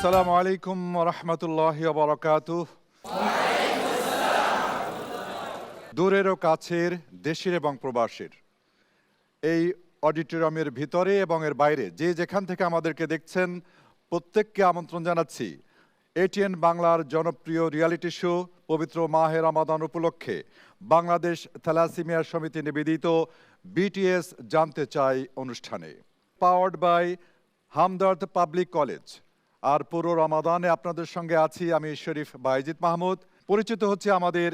আসসালামু আলাইকুম রহমতুল্লাহি ওয়া বারাকাতুহু। দূরের ও কাছের, দেশের এবং প্রবাসের এই অডিটোরিয়ামের ভিতরে এবং এর বাইরে যে যেখান থেকে আমাদেরকে দেখছেন প্রত্যেককে আমন্ত্রণ জানাচ্ছি এটিএন বাংলার জনপ্রিয় রিয়েলিটি শো পবিত্র মাহে রমাদান উপলক্ষে বাংলাদেশ থ্যালাসেমিয়া সমিতি নিবেদিত বিটিএস জানতে চাই অনুষ্ঠানে, powered by Hamdard public college. আর পুরো রমাদানে আপনাদের সঙ্গে আছি আমি শরীফ বাইজিদ মাহমুদ। পরিচিত হচ্ছে আমাদের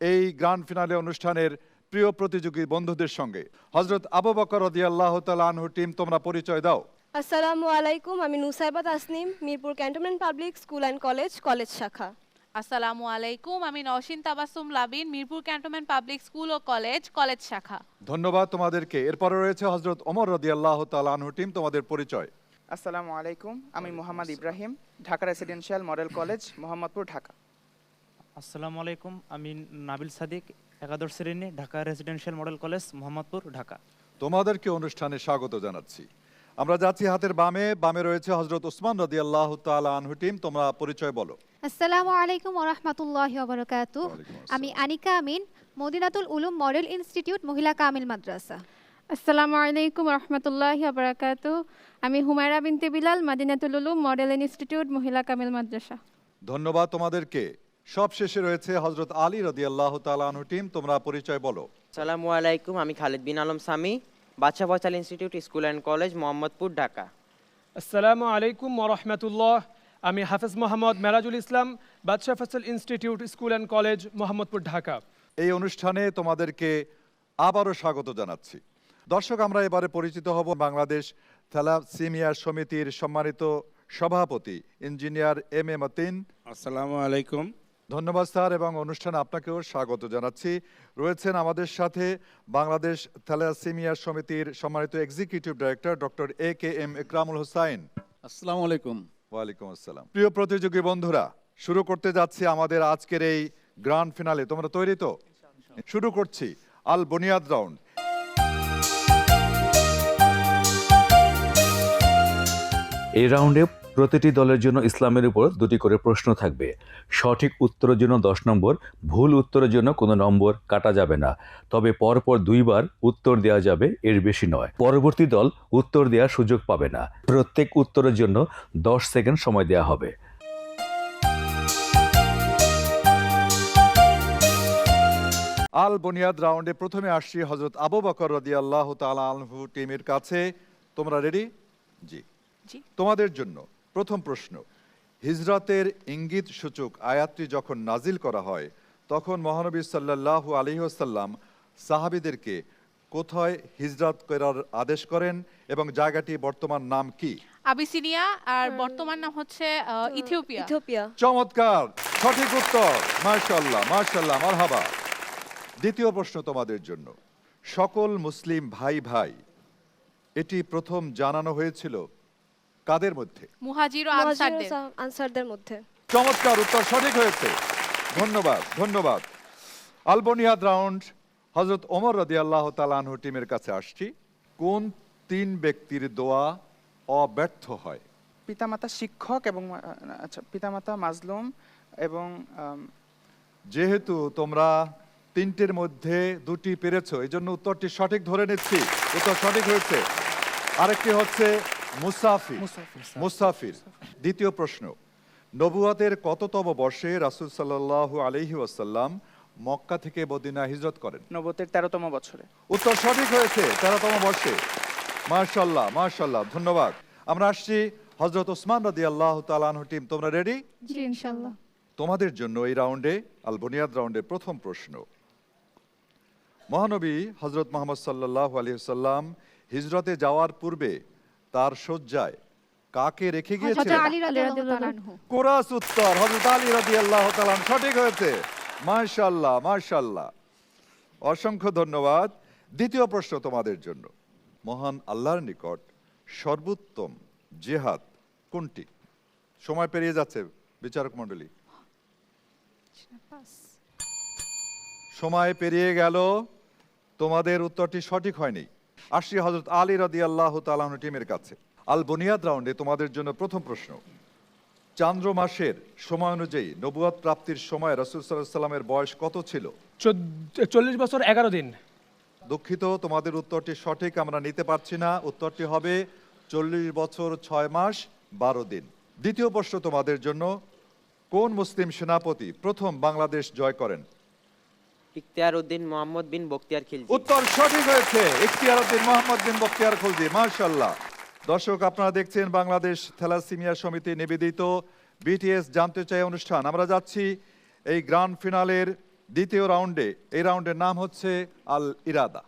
এই গ্র্যান্ড ফিনালে অনুষ্ঠানের প্রিয় প্রতিযোগী বন্ধুদের সঙ্গে। হযরত আবু বকর রাদিয়াল্লাহু তাআলা আনহু টিম, তোমরা পরিচয় দাও। আসসালামু আলাইকুম, আমি Nusaiba Tasnim, Mirpur cantonment public school and college, college শাখা। আসসালামু আলাইকুম, আমি Nowshin Tabassum Labin, Mirpur cantonment public school ও কলেজ, কলেজ শাখা। ধন্যবাদ তোমাদেরকে। এরপরে রয়েছে হযরত ওমর রাদিয়াল্লাহু তাআলা আনহু টিম, তোমাদের পরিচয়। আসসালামু আলাইকুম, আমি Mohammad Ibrahim, Dhaka residential model college, Mohammadpur, Dhaka. আসসালামু আলাইকুম, আমি নাবিল সাদিক, একাদশ শ্রেণী, Dhaka residential model college, Mohammadpur, Dhaka. তোমাদেরকে অনুষ্ঠানে স্বাগত জানাচ্ছি। আমরা যাচ্ছি হাতের বামে রয়েছে হযরত ওসমান রাদিয়াল্লাহু তাআলা আনহু টিম, তোমরা পরিচয় বলো। আসসালামু আলাইকুম ওয়া রাহমাতুল্লাহি ওয়া বারাকাতুহু। আমি আনিকা আমিন, মদিনাতুল উলুম মডেল ইনস্টিটিউট, মহিলা কামিল মাদ্রাসা। আসসালামু আলাইকুম রহমতুল্লাহি ওয়া বারাকাতুহু। আমি হুমায়রা বিনতে বিলাল, মদিনাতুল উলুম মডেল ইনস্টিটিউট, মহিলা কামিল মাদ্রাসা। ধন্যবাদ তোমাদেরকে। সবশেষে রয়েছে হযরত আলী রাদিয়াল্লাহু তাআলা আনহু টিম, তোমরা পরিচয় বলো। আসসালামু আলাইকুম, আমি Khalid Bin Alam Sami, Badsha Faisal institute school and college, Mohammadpur, Dhaka. আসসালামু আলাইকুম ওয়া রাহমাতুল্লাহ, আমি Hafez Mohammad Merajul Islam, Badsha Faisal institute school and college, Mohammadpur, Dhaka. এই অনুষ্ঠানে তোমাদেরকে আবারও স্বাগত জানাচ্ছি। দর্শক, আমরা এবারে পরিচিত হব বাংলাদেশ থ্যালাসেমিয়া সমিতির সম্মানিত সভাপতি ইঞ্জিনিয়ার এম এ মতিন। আসসালামু আলাইকুম। ধন্যবাদ স্যার, এবং অনুষ্ঠানে আপনাকেও স্বাগত জানাচ্ছি। রয়েছেন আমাদের সাথে বাংলাদেশ থ্যালাসেমিয়া সমিতির সম্মানিত executive director doctor A K M Ikramul Hossain. আসসালামু আলাইকুম। ওয়ালাইকুম আসসালাম। প্রিয় প্রতিযোগী বন্ধুরা, শুরু করতে যাচ্ছি আমাদের আজকের এই গ্র্যান্ড ফিনালে। তোমরা তৈরি তো? শুরু করছি আল বুনিয়াদ রাউন্ড। এই রাউন্ডে প্রতিটি দলের জন্য ইসলামের উপর 2টি করে প্রশ্ন থাকবে। সঠিক উত্তরের জন্য 10 নম্বর, ভুল উত্তরের জন্য কোনো নম্বর কাটা যাবে না। তবে পরপর 2বার উত্তর দেওয়া যাবে, এর বেশি নয়। পরবর্তী দল উত্তর দেওয়ার সুযোগ পাবে না। প্রত্যেক উত্তরের জন্য 10 সেকেন্ড সময় দেওয়া হবে। আল বুনিয়াদ রাউন্ডে প্রথমে আসছি হযরত আবু বকর রাদিয়াল্লাহু তাআলা আনহু টিমের কাছে। তোমরা রেডি? জি। তোমাদের জন্য প্রথম প্রশ্ন। হিজরতের ইঙ্গিত সূচক আয়াতটি যখন নাজিল করা হয় তখন মহানবী সাল্লাল্লাহু আলাইহি ওয়াসাল্লাম সাহাবীদেরকে কোথায় হিজরত করার আদেশ করেন এবং জায়গাটি বর্তমান নাম কি? আবিসিনিয়া, আর বর্তমান নাম হচ্ছে ইথিওপিয়া। ইথিওপিয়া। চমৎকার, সঠিক উত্তর। মাশাআল্লাহ মাশাআল্লাহ, মারহাবা। দ্বিতীয় প্রশ্ন তোমাদের জন্য। সকল মুসলিম ভাই ভাই এটি প্রথম জানানো হয়েছিল কাদের মধ্যে? মুহাজির ও আনসারদের মধ্যে। চমৎকার উত্তর, সঠিক হয়েছে। ধন্যবাদ ধন্যবাদ। আল বুনিয়াদ রাউন্ড, হযরত ওমর রাদিয়াল্লাহু তাআলা আনহু টিমের কাছে আসছি। কোন 3 ব্যক্তির দোয়া অব্যর্থ হয়? পিতামাতা, শিক্ষক এবং পিতামাতা, মাজলুম এবং যেহেতু তোমরা 3টের মধ্যে 2টি পেরেছো, এই জন্য উত্তরটি সঠিক ধরে নিচ্ছি। উত্তর সঠিক হয়েছে। আরেকটি হচ্ছে মুসাফির। মুসাফির। দ্বিতীয় প্রশ্ন। নবুয়তের কততম বর্ষে রাসূল সাল্লাল্লাহু আলাইহি ওয়াসাল্লাম মক্কা থেকে মদিনা হিজরত করেন? নবুয়তের 13তম বছরে। উত্তর সঠিক হয়েছে, 13তম বর্ষে। মাশাআল্লাহ মাশাআল্লাহ, ধন্যবাদ। আমরা আসছি হযরত ওসমান রাদিয়াল্লাহু তাআলা আনহু টিম, তোমরা রেডি? জি ইনশাআল্লাহ। তোমাদের জন্য এই রাউন্ডে আল বুনিয়াদ রাউন্ডের প্রথম প্রশ্ন। মহানবী হযরত মুহাম্মদ সাল্লাল্লাহু আলাইহি ওয়াসাল্লাম হিজরতে যাওয়ার পূর্বে তার শয্যায় কাকে রেখে গিয়েছিলেন? হযরত আলী রাদিয়াল্লাহু আনহু। কোরাস উত্তর, হযরত আলী রাদিয়াল্লাহু তাআলা সঠিক হয়েছে। মাশাআল্লাহ মাশাআল্লাহ, অসংখ্য ধন্যবাদ। দ্বিতীয় প্রশ্ন তোমাদের জন্য। মহান আল্লাহর নিকট সর্বোত্তম জিহাদ কোনটি? সময় পেরিয়ে যাচ্ছে বিচারক মণ্ডলী, সময় পেরিয়ে গেল, তোমাদের উত্তরটি সঠিক হয়নি। আসছি হযরত আলী রাদিয়াল্লাহু তাআলা আনহু টিমের কাছে। আল বুনিয়াদ রাউন্ডে তোমাদের জন্য প্রথম প্রশ্ন। চান্দ্র মাসের সময় অনুযায়ী নবুয়ত প্রাপ্তির সময় রাসূল সাল্লাল্লাহু আলাইহি ওয়াসাল্লামের বয়স কত ছিল? 40 বছর 11 দিন। দুঃখিত, তোমাদের উত্তরটি সঠিক আমরা নিতে পারছি না। উত্তরটি হবে 40 বছর 6 মাস 12 দিন। দ্বিতীয় প্রশ্ন তোমাদের জন্য, কোন মুসলিম সেনাপতি প্রথম বাংলাদেশ জয় করেন? ইখতিয়ার উদ্দিন মোহাম্মদ বিন বখতিয়ার খিলজি। উত্তর সঠিক হয়েছে, ইখতিয়ার উদ্দিন মোহাম্মদ বিন বখতিয়ার খিলজি। মাশাআল্লাহ। দর্শক, আপনারা দেখছেন বাংলাদেশ থ্যালাসেমিয়া সমিতি নিবেদিত বিটিএস জানতে চাই অনুষ্ঠান। আমরা যাচ্ছি এই গ্র্যান্ড ফিনালের দ্বিতীয় রাউন্ডে। এই রাউন্ডের নাম হচ্ছে আল ইরাদা।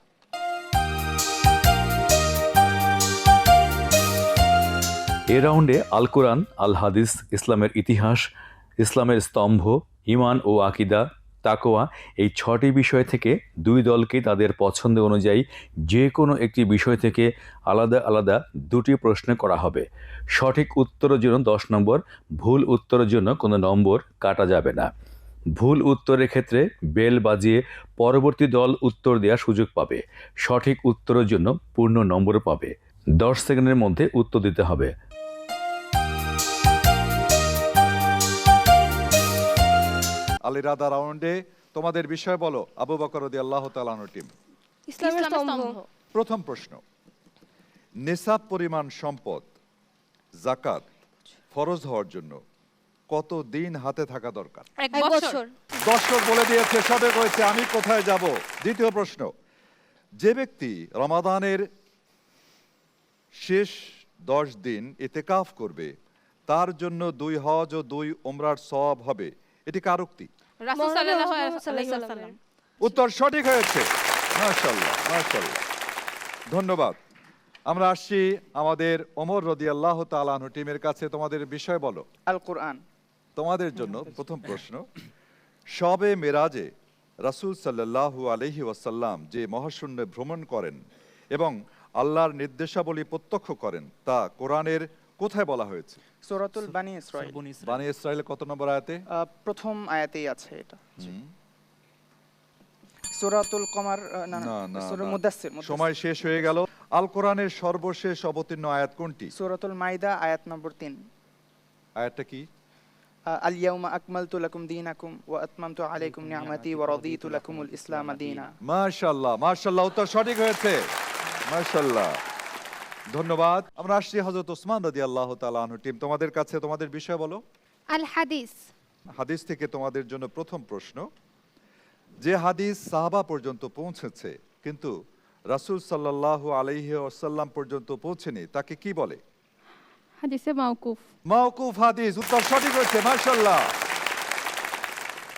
এ রাউন্ডে আল কোরআন, আল হাদিস, ইসলামের ইতিহাস, ইসলামের স্তম্ভ, ঈমান ও আকীদা, তাকওয়া এই 6টি বিষয় থেকে 2 দলকে তাদের পছন্দ অনুযায়ী যে কোনো একটি বিষয় থেকে আলাদা আলাদা 2টি প্রশ্ন করা হবে। সঠিক উত্তরের জন্য 10 নম্বর, ভুল উত্তরের জন্য কোনো নম্বর কাটা যাবে না। ভুল উত্তরের ক্ষেত্রে বেল বাজিয়ে পরবর্তী দল উত্তর দেওয়ার সুযোগ পাবে। সঠিক উত্তরের জন্য পূর্ণ নম্বর পাবে। 10 সেকেন্ডের মধ্যে উত্তর দিতে হবে। আল ইরাদা রাউন্ডে তোমাদের বিষয় বলো। আবু বকর রাদিয়াল্লাহু তাআলা আনহু টিম। ইসলামের স্তম্ভ। প্রথম প্রশ্ন, নিসাব পরিমাণ সম্পদ যাকাত ফরজ হওয়ার জন্য কত দিন হাতে থাকা দরকার? 1 1 বছর। বছর। দর্শক বলে দিয়েছে, সঠিক হয়েছে। আমি কোথায় যাব? দ্বিতীয় প্রশ্ন, যে ব্যক্তি রমাদানের শেষ 10 দিন ইতিকাফ করবে তার জন্য 2 হজ ও 2 উমরার সওয়াব হবে, এটি কার উক্তি? রাসূল সাল্লাল্লাহু আলাইহি ওয়াসাল্লাম। উত্তর সঠিক হয়েছে। মাশাআল্লাহ, মাশাআল্লাহ, ধন্যবাদ। আমরা আসছি আমাদের ওমর রাদিয়াল্লাহু তাআলা আনহু টিমের কাছে। তোমাদের বিষয় বলো। আল কোরআন। তোমাদের জন্য প্রথম প্রশ্ন, শবে মেরাজে রাসূল সাল্লাল্লাহু আলাইহি ওয়াসাল্লাম যে মহাশূন্যে ভ্রমণ করেন এবং আল্লাহর নির্দেশাবলী প্রত্যক্ষ করেন তা কোরআনের কোথায় বলা হয়েছে? সূরাতুল বানি ইসরাঈল। বানি ইসরাঈলের কত নম্বর আয়াতে? প্রথম আয়াতেই আছে এটা। সূরাতুল কমার, না না, না, না, সূরা না। মুদাসসির। সময় শেষ হয়ে গেল। আল কোরআনের সর্বশেষ অবতীর্ণ আয়াত কোনটি? সূরাতুল মাইদা আয়াত নম্বর 3। আয়াতটা কি? আল ইয়াউমা আকমালতু লাকুম দীনাকুম ওয়া আতমামতু আলাইকুম নি'মাতি ওয়া রাদিতু লাকুমুল ইসলাম দীনা। মাশাআল্লাহ, মাশাআল্লাহ, উত্তর সঠিক হয়েছে। মাশাআল্লাহ, ধন্যবাদ। আমরা আসছি হযরত ওসমান রাদিয়াল্লাহু তাআলা আনহু টিম। তোমাদের কাছে তোমাদের বিষয় বলো। আল হাদিস। হাদিস থেকে তোমাদের জন্য প্রথম প্রশ্ন, যে হাদিস সাহাবা পর্যন্ত পৌঁছেছে কিন্তু রাসূল সাল্লাল্লাহু আলাইহি ওয়াসাল্লাম পর্যন্ত পৌঁছেনি তাকে কি বলে? হাদিসে মাওকুফ। মাওকুফ হাদিস। উত্তর সঠিক হয়েছে। মাশাআল্লাহ।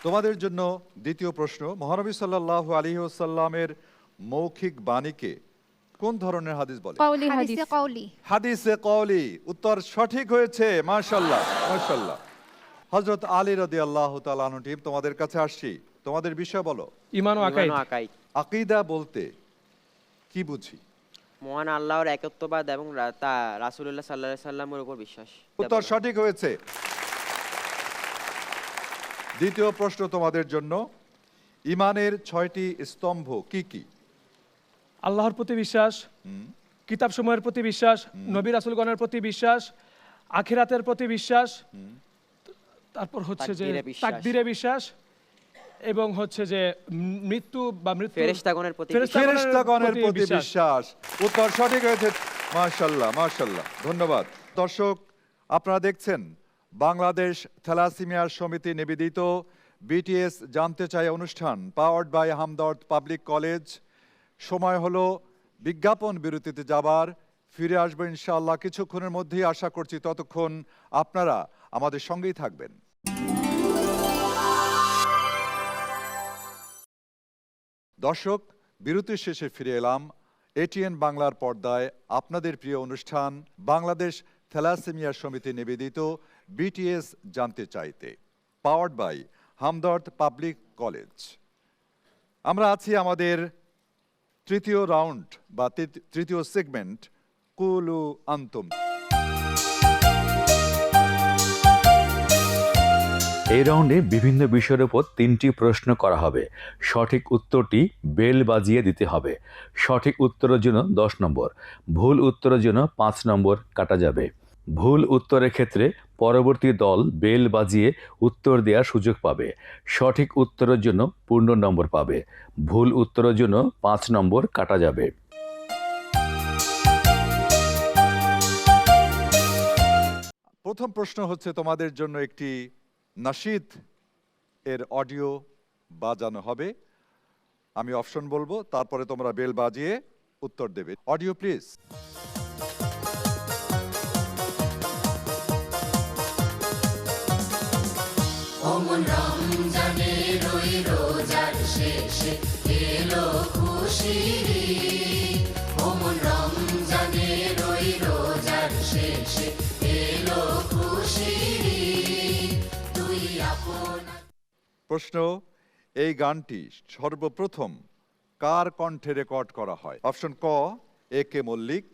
তোমাদের জন্য দ্বিতীয় প্রশ্ন, মহানবী সাল্লাল্লাহু আলাইহি ওয়াসাল্লামের মৌখিক বাণীকে কোন ধরনের হাদিস বলে? কওলি হাদিস। হাদিসে কওলি। হাদিসে কওলি। উত্তর সঠিক হয়েছে। মাশাআল্লাহ, মাশাআল্লাহ। হযরত আলী রাদিয়াল্লাহু তাআলা আনহু টিম, তোমাদের কাছে আসছি। তোমাদের বিষয় বলো। ঈমান ও আকাইদ। আকীদা বলতে কি বুঝি? মহান আল্লাহর একত্ববাদ এবং তা রাসূলুল্লাহ সাল্লাল্লাহু আলাইহি সাল্লামের উপর বিশ্বাস। উত্তর সঠিক হয়েছে। দ্বিতীয় প্রশ্ন তোমাদের জন্য, ঈমানের 6টি স্তম্ভ কি কি? আল্লাহর প্রতি বিশ্বাস, কিতাব সমূহের প্রতি বিশ্বাস, নবী রাসূলগণের প্রতি বিশ্বাস, আখিরাতের প্রতি বিশ্বাস, তারপর হচ্ছে যে তাকদীরে বিশ্বাস, এবং হচ্ছে যে মৃত্যু বা মৃত্যু ফেরেশতাগণের প্রতি বিশ্বাস। উত্তর সঠিক হয়েছে। মাশাআল্লাহ, মাশাআল্লাহ, ধন্যবাদ। দর্শক, আপনারা দেখছেন বাংলাদেশ থ্যালাসেমিয়া সমিতি নিবেদিত বিটিএস জানতে চাই অনুষ্ঠান, powered by Hamdard public college. সময় হলো বিজ্ঞাপন বিরতিতে যাবার। ফিরে আসবো ইনশাআল্লাহ কিছুক্ষণের মধ্যেই, আশা করছি ততক্ষণ আপনারা আমাদের সঙ্গেই থাকবেন। দর্শক, বিরতির শেষে ফিরে এলাম এটিএন বাংলার পর্দায় আপনাদের প্রিয় অনুষ্ঠান বাংলাদেশ থ্যালাসেমিয়া সমিতি নিবেদিত বিটিএস জানতে চাইতে, powered by Hamdard public college. আমরা আছি আমাদের তৃতীয় রাউন্ড বা তৃতীয় সেগমেন্ট, কুলু আনতুম। এই রাউন্ডে বিভিন্ন বিষয়ের উপর 3টি প্রশ্ন করা হবে। সঠিক উত্তরটি বেল বাজিয়ে দিতে হবে। সঠিক উত্তরের জন্য 10 নম্বর, ভুল উত্তরের জন্য 5 নম্বর কাটা যাবে। ভুল উত্তরের ক্ষেত্রে পরবর্তী দল বেল বাজিয়ে উত্তর দেওয়ার সুযোগ পাবে। সঠিক উত্তরের জন্য পূর্ণ নম্বর পাবে। ভুল উত্তরের জন্য 5 নম্বর কাটা যাবে। প্রথম প্রশ্ন হচ্ছে তোমাদের জন্য একটি নাশিদ এর অডিও বাজানো হবে। আমি অপশন বলবো, তারপরে তোমরা বেল বাজিয়ে উত্তর দেবে। Audio please. অমন রমজানের ওই রোজার শেষে এলো খুশির ঈদ। অমন রমজানের ওই রোজার শেষে এলো খুশির ঈদ। তুই আপন। প্রশ্ন, এই গানটি সর্বপ্রথম কার কণ্ঠে রেকর্ড করা হয়? অপশন ক এ কে মল্লিক,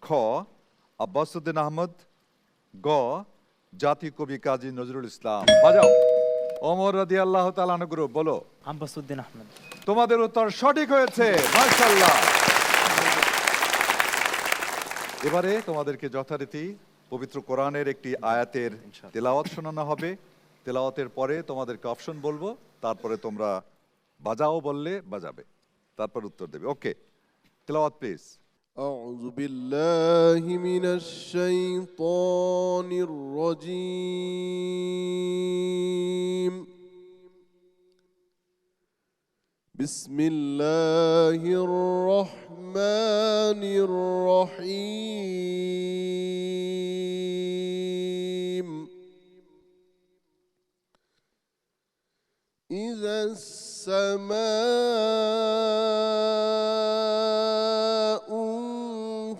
খ আব্বাসউদ্দিন আহমদ, গ জাতীয় কবি কাজী নজরুল ইসলাম। বাজাও। ওমর রাদিয়াল্লাহু তাআলা আনহু গ্রুপ বলো। আব্বাসউদ্দিন আহমেদ। তোমাদের উত্তর সঠিক হয়েছে, মাশাআল্লাহ। এবারে তোমাদেরকে যথারীতি পবিত্র কোরআনের একটি আয়াতের তেলাওয়াত শোনানো হবে। তেলাওয়াতের পরে তোমাদেরকে অপশন বলবো, তারপরে তোমরা বাজাও বললে বাজাবে, তারপর উত্তর দেবে। ওকে, তেলাওয়াত প্লিজ। أعوذ بالله من الشيطان الرجيم بسم الله الرحمن الرحيم إذا السماء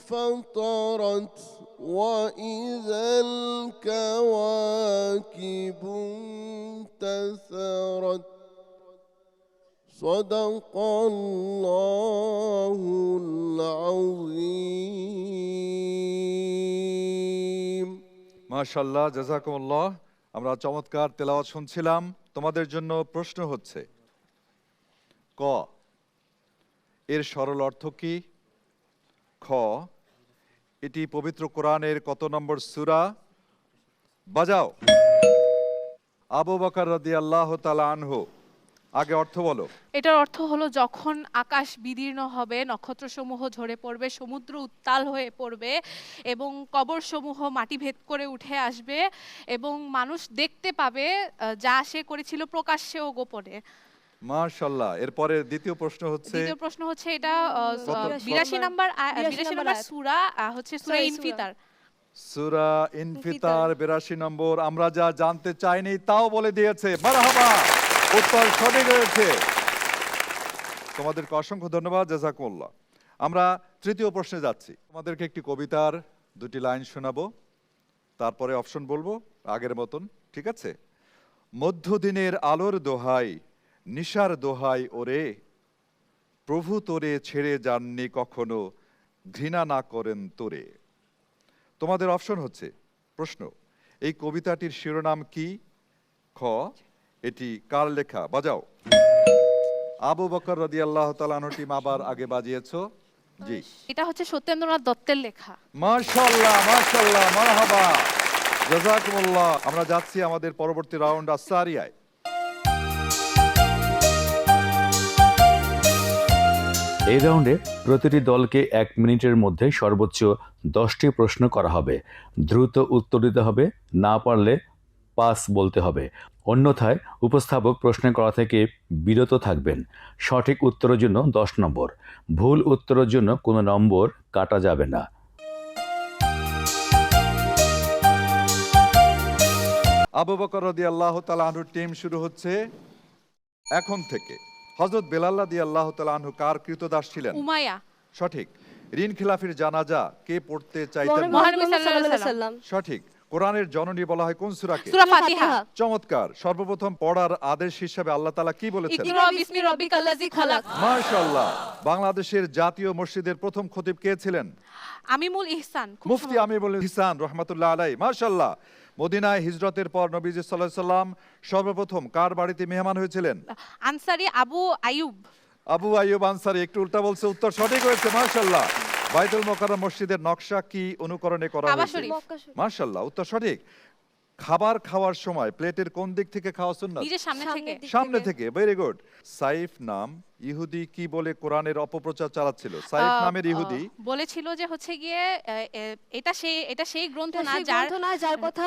انفطرت وإذا الكواكب انتثرت صدق الله العظيم মাশাআল্লাহ, জাযাকুমুল্লাহ। আমরা চমৎকার তেলাওয়াত শুনছিলাম। তোমাদের জন্য প্রশ্ন হচ্ছে, ক এর সরল অর্থ কি? খ এটি পবিত্র কোরআনের কত নম্বর সূরা? বাজাও। আবু বকর রাদিয়াল্লাহু তাআলা আনহু, আগে অর্থ বলো। এটার অর্থ হলো যখন আকাশ বিদীর্ণ হবে, নক্ষত্রসমূহ ঝরে পড়বে, সমুদ্র উত্তাল হয়ে পড়বে এবং কবরসমূহ মাটি ভেদ করে উঠে আসবে এবং মানুষ দেখতে পাবে যা সে করেছিল প্রকাশ্যে ও গোপনে। মাশাআল্লাহ। এরপরে দ্বিতীয় প্রশ্ন হচ্ছে, দ্বিতীয় প্রশ্ন হচ্ছে এটা 82 নাম্বার সূরা, হচ্ছে সূরা ইনফিতার। সূরা ইনফিতার 82 নম্বর। আমরা যা জানতে চাইনি তাও বলে দিয়েছে, মারহাবা, উত্তর সঠিক হয়েছে। তোমাদেরকে অসংখ্য ধন্যবাদ, জাযাকুমুল্লাহ। আমরা তৃতীয় প্রশ্নে যাচ্ছি। তোমাদেরকে একটি কবিতার দুটি লাইন শোনাবো, তারপরে অপশন বলবো আগের মতন, ঠিক আছে? মধ্যদিনের আলোর দোহাই, নিশার দোহাই ওরে, প্রভু তোরে ছেড়ে যাননি কখনো, ঘৃণা না করেন তোরে। তোমাদের অপশন হচ্ছে, প্রশ্ন, এই কবিতাটির শিরোনাম কি? খ এটি কার লেখা? বাজাও। আবু বকর রাদিয়াল্লাহু তাআলা আনহু টিম আবার আগে বাজিয়েছো। জি, এটা হচ্ছে সত্যেন্দ্রনাথ দত্তের লেখা। মাশাআল্লাহ, মাশাআল্লাহ, মারহাবা, জাযাকুমুল্লাহ। আমরা যাচ্ছি আমাদের পরবর্তী রাউন্ড আসারিয়ায়। এই রাউন্ডে প্রতিটি দলকে 1 মিনিটের মধ্যে সর্বোচ্চ 10টি প্রশ্ন করা হবে। দ্রুত উত্তর দিতে হবে, না পারলে পাস বলতে হবে। অন্যথায় উপস্থাপক প্রশ্ন করা থেকে বিরত থাকবেন। সঠিক উত্তরের জন্য 10 নম্বর, ভুল উত্তরের জন্য কোনো নম্বর কাটা যাবে না। আবু বকর রাদিয়াল্লাহু তাআলা আনহু টিম শুরু হচ্ছে এখন থেকে। হযরত বেলাল রাদিয়াল্লাহু তাআলা আনহু কার কৃতদাস ছিলেন? উমাইয়া। সঠিক। ঋণ খিলাফির জানাজা কে পড়তে চাইতেন? মুহাম্মদ সাল্লাল্লাহু আলাইহি ওয়াসাল্লাম। সঠিক। কোরআনের জননী বলা হয় কোন সূরাকে? সূরা ফাতিহা। চমৎকার। সর্বপ্রথম পড়ার আদেশ হিসেবে আল্লাহ তাআলা কি বলেছেন? ইকরা বিসমি রাব্বিকাল্লাযী খালাক। মাশাআল্লাহ। বাংলাদেশের জাতীয় মসজিদের প্রথম খতিব কে ছিলেন? আমিমুল ইহসান। মুফতি আমিমুল ইহসান রাহমাতুল্লাহ আলাইহি। মাশাআল্লাহ। মদিনায় হিজরতের পর নবীজি সাল্লাল্লাহু আলাইহি সাল্লাম সর্বপ্রথম কার বাড়িতে মেহমান হয়েছিলেন? আনসারী আবু আইয়ুব। আবু আইয়ুব আনসারী। একটু উল্টা বলছে, উত্তর সঠিক হয়েছে, মাশাআল্লাহ। বাইতুল মোকাররম মসজিদের নকশা কি অনুকরণে করা কাবা হয়েছে? শরীফ। মক্কা শরীফ। মাশাআল্লাহ, উত্তর সঠিক। খাবার খাওয়ার সময় প্লেটের কোন দিক থেকে খাওয়া সুন্নাত? নিজের সামনে থেকে। সামনের দিক সামনে থেকে। Very good. সাইফ নাম ইহুদি কি বলে কোরআনের অপপ্রচার চালাচ্ছিল? সাইফ নামের ইহুদি বলেছিল যে হচ্ছে গিয়ে এটা সেই গ্রন্থ এটা না সেই যার গ্রন্থ না, যার কথা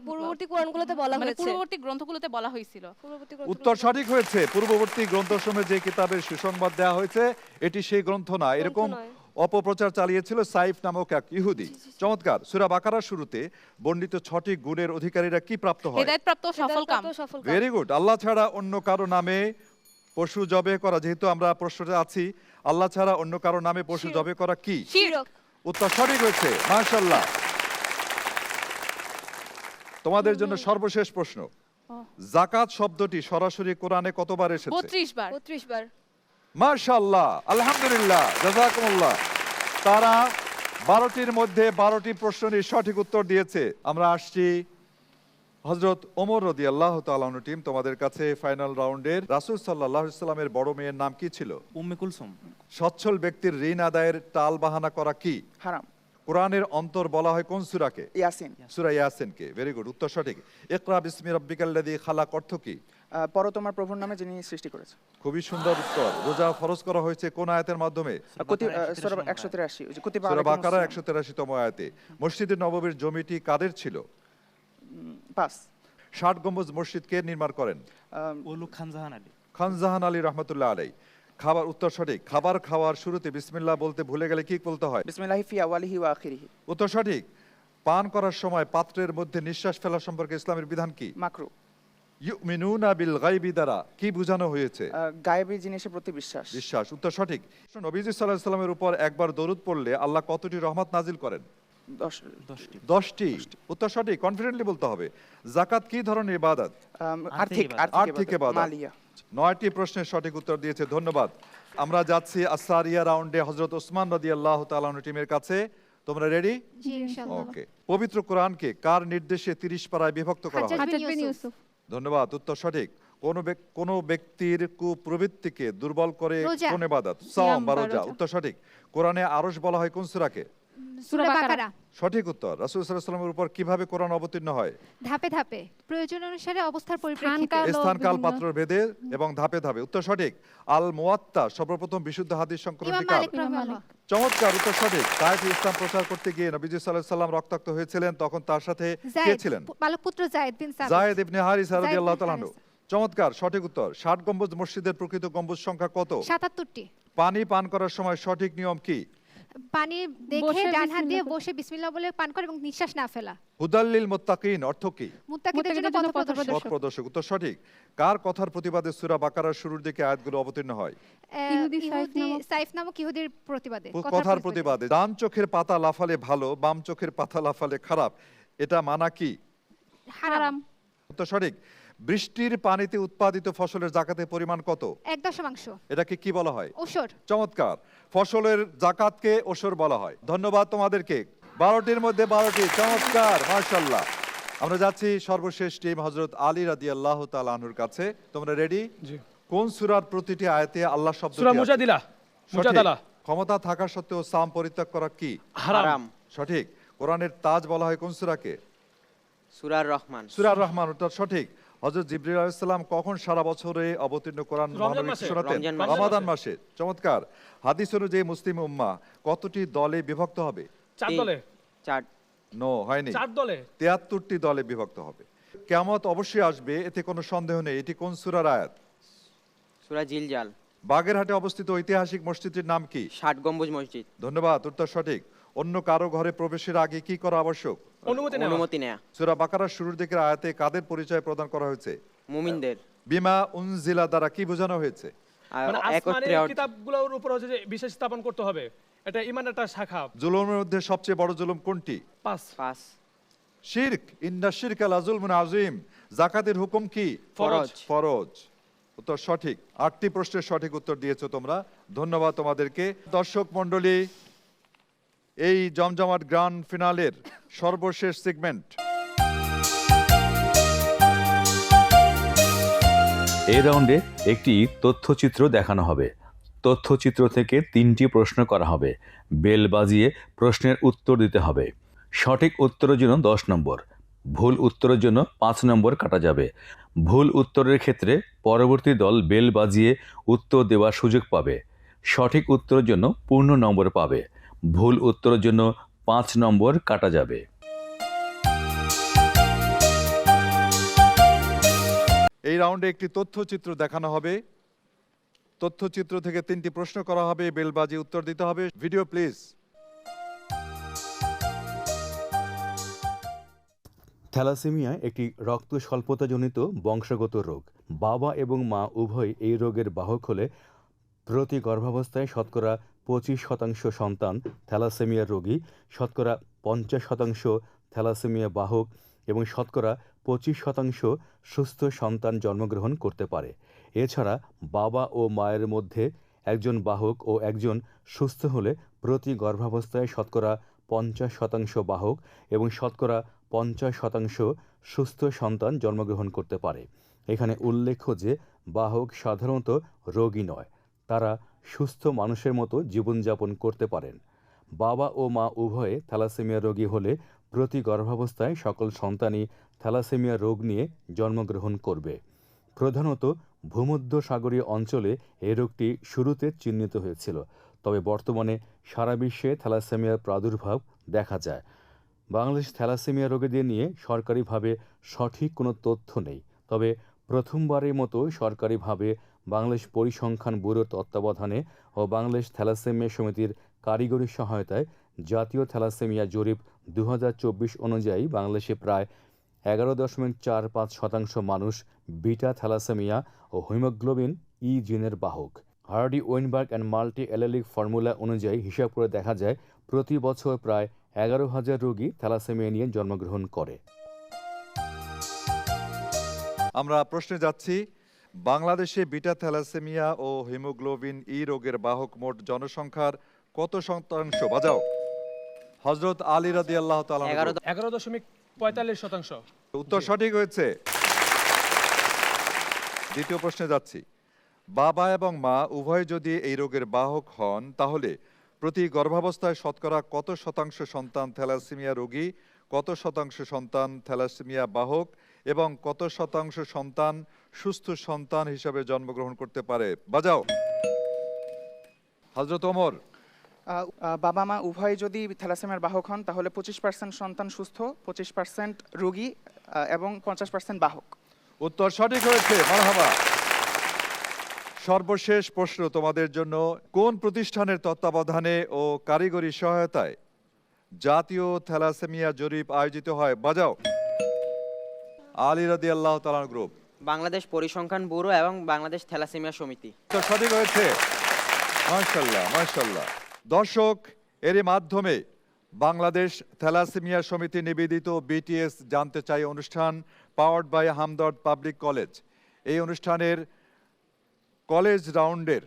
পূর্ববর্তী কোরআনগুলোতে বলা মানে হয়েছে। পূর্ববর্তী গ্রন্থগুলোতে বলা হয়েছিল। পূর্ববর্তী উত্তর সঠিক হয়েছে। পূর্ববর্তী গ্রন্থসমূহে যে কিতাবের সুসংবাদ দেওয়া হয়েছে এটি সেই গ্রন্থ না, এরকম নয়। অপপ্রচার চালিয়েছিল সাইফ নামক এক ইহুদি। চমৎকার। সূরা বাকারার শুরুতে বর্ণিত 6টি গুণের অধিকারীরা কি প্রাপ্ত হয়? হেদায়েতপ্রাপ্ত সফলকাম। Very good. আল্লাহ ছাড়া অন্য কারো নামে পশু জবে করা, যেহেতু আমরা প্রশ্নতে আছি, আল্লাহ ছাড়া অন্য কারো নামে পশু জবে করা কি? শিরক। উত্তর সঠিক হয়েছে। মাশাআল্লাহ। তোমাদের জন্য সর্বশেষ প্রশ্ন। যাকাত শব্দটি সরাসরি কোরআনে কতবার এসেছে? 32 বার। 32 বার। মাশাআল্লাহ, আলহামদুলিল্লাহ, জাযাকুমুল্লাহ। তারা 12টির মধ্যে 12টি প্রশ্নের সঠিক উত্তর দিয়েছে। আমরা আসছি হযরত ওমর রাদিয়াল্লাহু তাআলা আনহু টিম, তোমাদের কাছে ফাইনাল রাউন্ডের। রাসূল সাল্লাল্লাহু আলাইহি সাল্লামের বড় মেয়ের নাম কি ছিল? উম্মে কুলসুম। সচ্ছল ব্যক্তির ঋণ আদায়ের টাল বাহানা করা কি? হারাম। কোরআনের অন্তর বলা হয় কোন সূরাকে? ইয়াসিন। সূরা ইয়াসিনকে। ভেরি গুড, উত্তর সঠিক। ইকরা বিসমি রাব্বিকাল্লাযী খালাক অর্থ কি? পড়ো তোমার প্রভুর নামে যিনি সৃষ্টি করেছে। খুবই সুন্দর উত্তর। রোজা ফরজ করা হয়েছে কোন আয়াতের মাধ্যমে? সূরা 183 কুতিবা সূরা আলাইকুমুস বাকারা সিয়াম। 183তম আয়াতে। মসজিদে নববীর জমিটি কাদের ছিল? পাস। 60 গম্বুজ মসজিদ কে নির্মাণ করেন? উলুগ খান জাহান আলী। খান জাহান আলী রহমাতুল্লাহ আলাই। খাবার, উত্তর সঠিক। খাবার খাওয়ার শুরুতে বিসমিল্লাহ বলতে ভুলে গেলে কি বলতে হয়? বিসমিল্লাহি ফি আওয়ালিহি ওয়া আখিরিহি। উত্তর সঠিক। পান করার সময় পাত্রের মধ্যে নিঃশ্বাস ফেলা সম্পর্কে ইসলামের বিধান কি? মাকরু। ইউমিনুনা বিল গায়বি দ্বারা কি বোঝানো হয়েছে? গায়েবী জিনিসের প্রতি বিশ্বাস। বিশ্বাস। উত্তর সঠিক। নবীজি সাল্লাল্লাহু আলাইহি সাল্লামের উপর একবার দরুদ পড়লে আল্লাহ কতটি রহমত নাজিল করেন? 10টি। উত্তর সঠিক। কনফিডেন্টলি বলতে হবে। যাকাত কি ধরনের ইবাদত? আর্থিক ইবাদত। মালিয়া। 9টি প্রশ্নের সঠিক উত্তর দিয়েছে। ধন্যবাদ। আমরা যাচ্ছি আসারিয়া রাউন্ডে হযরত ওসমান রাদিয়াল্লাহু তাআলা আনহু টিমের কাছে। তোমরা রেডি? জি ইনশাআল্লাহ। ওকে। পবিত্র কোরআনকে কার নির্দেশে 30 পারায় বিভক্ত করা হয়? হাজ্জাজ বিন ইউসুফ। ধন্যবাদ, উত্তর সঠিক। কোন ব্যক্তির কুপ্রবৃত্তিকে দুর্বল করে রোজা। কোন ইবাদত? সাওম বা রোজা। উত্তর সঠিক। কোরআনে আরশ বলা হয় কোন সূরাকে? সূরা বাকারা। সঠিক উত্তর। রাসূল সাল্লাল্লাহু আলাইহি ওয়াসাল্লামের উপর কিভাবে কোরআন অবতীর্ণ হয়? ধাপে ধাপে, প্রয়োজন অনুসারে, অবস্থার পরিপ্রেক্ষিতে। স্থান কাল পাত্র ভেদে এবং ধাপে ধাপে। উত্তর সঠিক। আল মুওয়াত্তা সর্বপ্রথম বিশুদ্ধ হাদিস সংকলনটি ইমাম কার? মালিক রাহিমাহুল্লাহ। চমৎকার, উত্তর সঠিক। তায়েফে ইসলাম প্রচার করতে গিয়ে নবীজি সাল্লাল্লাহু আলাইহি ওয়াসাল্লাম রক্তাক্ত হয়েছিলেন, তখন তার সাথে কে ছিলেন? বালক পুত্র যায়েদ বিন সাবিত। যায়েদ ইবনে হারিসা যায়েদ রাদিয়াল্লাহু বিন তাআলা আনহু। চমৎকার, সঠিক উত্তর। 60 গম্বুজ মসজিদের প্রকৃত গম্বুজ সংখ্যা কত? 77টি। পানি পান করার সময় সঠিক নিয়ম কি? পানি দেখে বসে ডান হাত দিয়ে বিসমিল্লাহ বসে বিসমিল্লাহ বলে পান করে এবং নিঃশ্বাস না ফেলা। হুদাল্লিল মুত্তাকিন অর্থ কি? মুত্তাকিদের জন্য পথপ্রদর্শক। পথ প্রদর্শক। উত্তর সঠিক। কার কথার প্রতিবাদে সূরা বাকারার শুরুর দিকে আয়াতগুলো অবতীর্ণ হয়? ইহুদি সাইফ নামক ইহুদির প্রতিবাদে। কথার প্রতিবাদে। ডান চোখের পাতা লাফালে ভালো, বাম চোখের পাতা লাফালে খারাপ, এটা মানা কি? হারাম। উত্তর সঠিক। বৃষ্টির পানিতে উৎপাদিত ফসলের যাকাতের পরিমাণ কত? 1/10। এটাকে কি বলা হয়? ওশর। চমৎকার। ফসলের যাকাতকে ওশর বলা হয়। ধন্যবাদ তোমাদেরকে। 12টির মধ্যে 12টি। চমৎকার, মাশাআল্লাহ। আমরা যাচ্ছি সর্বশেষ টিম হযরত আলী রাদিয়াল্লাহু তাআলা আনহুর কাছে। তোমরা রেডি? জি। কোন সূরার প্রতিটি আয়াতে আল্লাহ শব্দটি সূরা আছে? মুজাদিলা। সঠিক। মুজাদালা। ক্ষমতা থাকা সত্ত্বেও সাম পরিত্যাগ করা কি? হারাম। সঠিক। কোরআনের তাজ বলা হয় কোন সূরাকে? সূরা রহমান। সূরা রহমান। উত্তর সঠিক। হযরত জিবরিল আলাইহিস সালাম কখন সারা বছরে অবতীর্ণ কোরআন মহানবীকে শোনাতেন? রমাদান মাসে। চমৎকার। হাদিস অনুযায়ী মুসলিম উম্মাহ কতটি দলে বিভক্ত হবে? 4 দলে। 4। নো, হয়নি। 4 দলে। 73টি দলে বিভক্ত হবে। কিয়ামত অবশ্যই আসবে, এতে কোনো সন্দেহ নেই। এটি কোন সূরার আয়াত? সূরা জিলজাল। বাগেরহাটে অবস্থিত ঐতিহাসিক মসজিদটির নাম কি? 60 গম্বুজ মসজিদ। ধন্যবাদ, উত্তর সঠিক। অন্য কারো ঘরে প্রবেশের আগে কি করা আবশ্যক? অনুমতি নেওয়া। সূরা বাকারার শুরুর দিকের আয়াতে কাদের পরিচয় প্রদান করা হয়েছে? মুমিনদের। বিমা উনজিলা দ্বারা কি বোঝানো হয়েছে? মানে আসমানের কিতাবগুলোর উপর হচ্ছে যে বিশ্বাস স্থাপন করতে হবে, এটা ঈমানের একটা শাখা। জুলুমের মধ্যে সবচেয়ে বড় জুলুম কোনটি? 5। শিরক। ইন্না শিরকা লাযুলমুন আযীম। যাকাতের হুকুম কি? ফরজ। ফরজ। উত্তর সঠিক। 8টি প্রশ্নের সঠিক উত্তর দিয়েছো তোমরা। ধন্যবাদ তোমাদেরকে। দর্শক মণ্ডলী, এই জমজমাট গ্র্যান্ড ফিনালের সর্বশেষ সেগমেন্ট। এই রাউন্ডে একটি তথ্যচিত্র দেখানো হবে। তথ্যচিত্র থেকে 3টি প্রশ্ন করা হবে। বেল বাজিয়ে প্রশ্নের উত্তর দিতে হবে। সঠিক উত্তরের জন্য 10 নম্বর, ভুল উত্তরের জন্য 5 নম্বর কাটা যাবে। ভুল উত্তরের ক্ষেত্রে পরবর্তী দল বেল বাজিয়ে উত্তর দেওয়ার সুযোগ পাবে। সঠিক উত্তরের জন্য পূর্ণ নম্বর পাবে। ভুল উত্তরের জন্য 5 নম্বর কাটা যাবে। এই রাউন্ডে একটি তথ্যচিত্র দেখানো হবে। তথ্যচিত্র থেকে 3টি প্রশ্ন করা হবে, বেল বাজিয়ে উত্তর দিতে হবে। Video please. থ্যালাসেমিয়া একটি রক্ত স্বল্পতাজনিত বংশগত রোগ। বাবা এবং মা উভয় এই রোগের বাহক হলে প্রতি গর্ভাবস্থায় শতকরা 25% সন্তান থ্যালাসেমিয়া রোগী, শতকরা 50% থ্যালাসেমিয়া বাহক এবং শতকরা 25% সুস্থ সন্তান জন্মগ্রহণ করতে পারে। এছাড়া বাবা ও মায়ের মধ্যে একজন বাহক ও একজন সুস্থ হলে প্রতি গর্ভাবস্থায় শতকরা 50% বাহক এবং শতকরা 50% সুস্থ সন্তান জন্মগ্রহণ করতে পারে। এখানে উল্লেখ্য যে বাহক সাধারণত রোগী নয়, তারা সুস্থ মানুষের মতো জীবনযাপন করতে পারেন। বাবা ও মা উভয়ে থ্যালাসেমিয়া রোগী হলে প্রতি গর্ভাবস্থায় সকল সন্তানই থ্যালাসেমিয়া রোগ নিয়ে জন্মগ্রহণ করবে। প্রধানত ভূমধ্যসাগরীয় অঞ্চলে এই রোগটি শুরুতে চিহ্নিত হয়েছিল, তবে বর্তমানে সারা বিশ্বে থ্যালাসেমিয়ার প্রাদুর্ভাব দেখা যায়। বাংলাদেশ থ্যালাসেমিয়া রোগীদের নিয়ে সরকারিভাবে সঠিক কোনো তথ্য নেই, তবে প্রথমবারের মতো সরকারিভাবে বাংলাদেশ পরিসংখ্যান ব্যুরোর তত্ত্বাবধানে ও বাংলাদেশ থ্যালাসেমিয়া সমিতির কারিগরি সহায়তায় জাতীয় থ্যালাসেমিয়া জরিপ 2024 অনুযায়ী বাংলাদেশে প্রায় 11.45% মানুষ বিটা থ্যালাসেমিয়া ও হিমোগ্লোবিন ই জিনের বাহক। Hardy Weinberg and multi অ্যালেলিক formula অনুযায়ী হিসাব করে দেখা যায় প্রতি বছর প্রায় 11,000 রোগী থ্যালাসেমিয়া নিয়ে জন্মগ্রহণ করে। আমরা প্রশ্নে যাচ্ছি। বাংলাদেশে বিটা থ্যালাসেমিয়া ও হিমোগ্লোবিন ই রোগের বাহক মোট জনসংখ্যার কত শতাংশ? বাজাও। হযরত আলী রাদিয়াল্লাহু তাআলা। 11.45%। উত্তর সঠিক হয়েছে। দ্বিতীয় প্রশ্নে যাচ্ছি। বাবা এবং মা উভয় যদি এই রোগের বাহক হন, তাহলে প্রতি গর্ভাবস্থায় শতকরা কত শতাংশ সন্তান থ্যালাসেমিয়া রোগী, কত শতাংশ সন্তান থ্যালাসেমিয়া বাহক এবং কত শতাংশ সন্তান সুস্থ সন্তান হিসাবে জন্মগ্রহণ করতে পারে? বাজাও। হযরত ওমর। বাবা মা উভয় যদি থ্যালাসেমিয়ার বাহক হন তাহলে 25% সন্তান সুস্থ, 25% রোগী এবং 50% বাহক। উত্তর সঠিক হয়েছে, মারহাবা। সর্বশেষ প্রশ্ন তোমাদের জন্য। কোন প্রতিষ্ঠানের তত্ত্বাবধানে ও কারিগরি সহায়তায় জাতীয় থ্যালাসেমিয়া জরিপ আয়োজিত হয়? বাজাও। আলী রাদিয়াল্লাহু তাআলা গ্রুপ। বাংলাদেশ পরিসংখ্যান ব্যুরো এবং বাংলাদেশ থ্যালাসেমিয়া সমিতি। তো সঠিক হয়েছে, মাশাআল্লাহ মাশাআল্লাহ। দর্শক, এর মাধ্যমে বাংলাদেশ থ্যালাসেমিয়া সমিতি নিবেদিত বিটিএস জানতে চাই অনুষ্ঠান powered by Hamdard public college. এই অনুষ্ঠানের কলেজ রাউন্ডের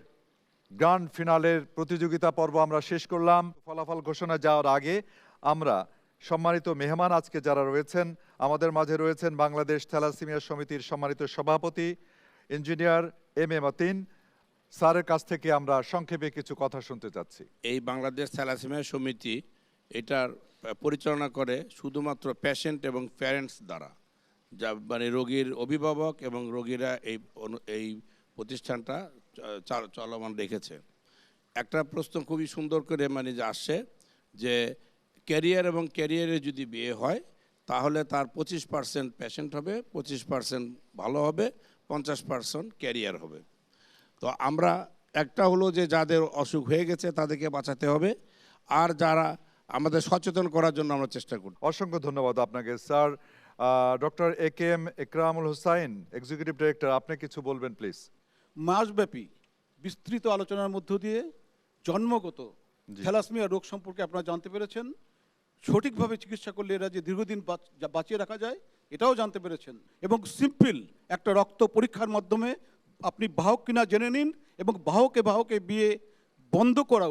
গ্র্যান্ড ফিনালের প্রতিযোগিতা পর্ব আমরা শেষ করলাম। ফলাফল ঘোষণা যাওয়ার আগে আমরা সম্মানিত মেহমান আজকে যারা রয়েছেন, আমাদের মাঝে রয়েছেন বাংলাদেশ থ্যালাসেমিয়া সমিতির সম্মানিত সভাপতি ইঞ্জিনিয়ার এম এ মতিন স্যারের কাছ থেকে আমরা সংক্ষেপে কিছু কথা শুনতে চাচ্ছি। এই বাংলাদেশ থ্যালাসেমিয়া সমিতি এটার পরিচালনা করে শুধুমাত্র পেশেন্ট এবং প্যারেন্টস দ্বারা, যা মানে রোগীর অভিভাবক এবং রোগীরা এই প্রতিষ্ঠানটা চলমান রেখেছে। একটা প্রশ্ন খুবই সুন্দর করে মানে যে আসছে যে ক্যারিয়ার এবং ক্যারিয়ারে যদি বিয়ে হয় তাহলে তার 25% পেশেন্ট হবে, 25% ভালো হবে, 50% ক্যারিয়ার হবে। তো আমরা একটা হলো যে যাদের অসুখ হয়ে গেছে তাদেরকে বাঁচাতে হবে, আর যারা আমাদের সচেতন করার জন্য আমরা চেষ্টা করি। অসংখ্য ধন্যবাদ আপনাকে sir. Doctor A K M Ekramul Hossain, executive director, আপনি কিছু বলবেন প্লিজ। মাসব্যাপী বিস্তৃত আলোচনার মধ্য দিয়ে জন্মগত থ্যালাসেমিয়া রোগ সম্পর্কে আপনারা জানতে পেরেছেন। সঠিকভাবে চিকিৎসা করলে এরা যে দীর্ঘদিন বাঁচিয়ে রাখা যায় এটাও জানতে পেরেছেন, এবং সিম্পল একটা রক্ত পরীক্ষার মাধ্যমে আপনি বাহক কিনা জেনে নিন এবং বাহকে বিয়ে বন্ধ করা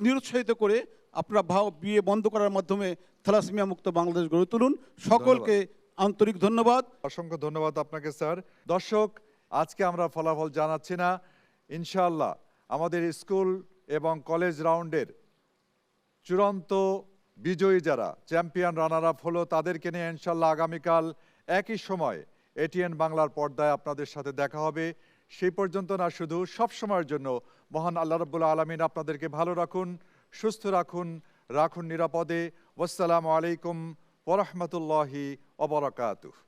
নিরুৎসাহিত করে আপনারা বিয়ে বন্ধ করার মাধ্যমে থ্যালাসেমিয়া মুক্ত বাংলাদেশ গড়ে তুলুন। সকলকে আন্তরিক ধন্যবাদ। অসংখ্য ধন্যবাদ আপনাকে স্যার। দর্শক, আজকে আমরা ফলাফল জানাচ্ছি না, ইনশাআল্লাহ আমাদের স্কুল এবং কলেজ রাউন্ডের চূড়ান্ত বিজয়ী যারা চ্যাম্পিয়ন রানার আপ হলো তাদেরকে নিয়ে ইনশাল্লাহ আগামীকাল একই সময় এটিএন বাংলার পর্দায় আপনাদের সাথে দেখা হবে। সেই পর্যন্ত না, শুধু সব সময়ের জন্য মহান আল্লাহ রাব্বুল আলামিন আপনাদেরকে ভালো রাখুন, সুস্থ রাখুন, রাখুন নিরাপদে। ওয়াসসালামু আলাইকুম ওয়া রাহমাতুল্লাহি ওয়া বারাকাতুহু।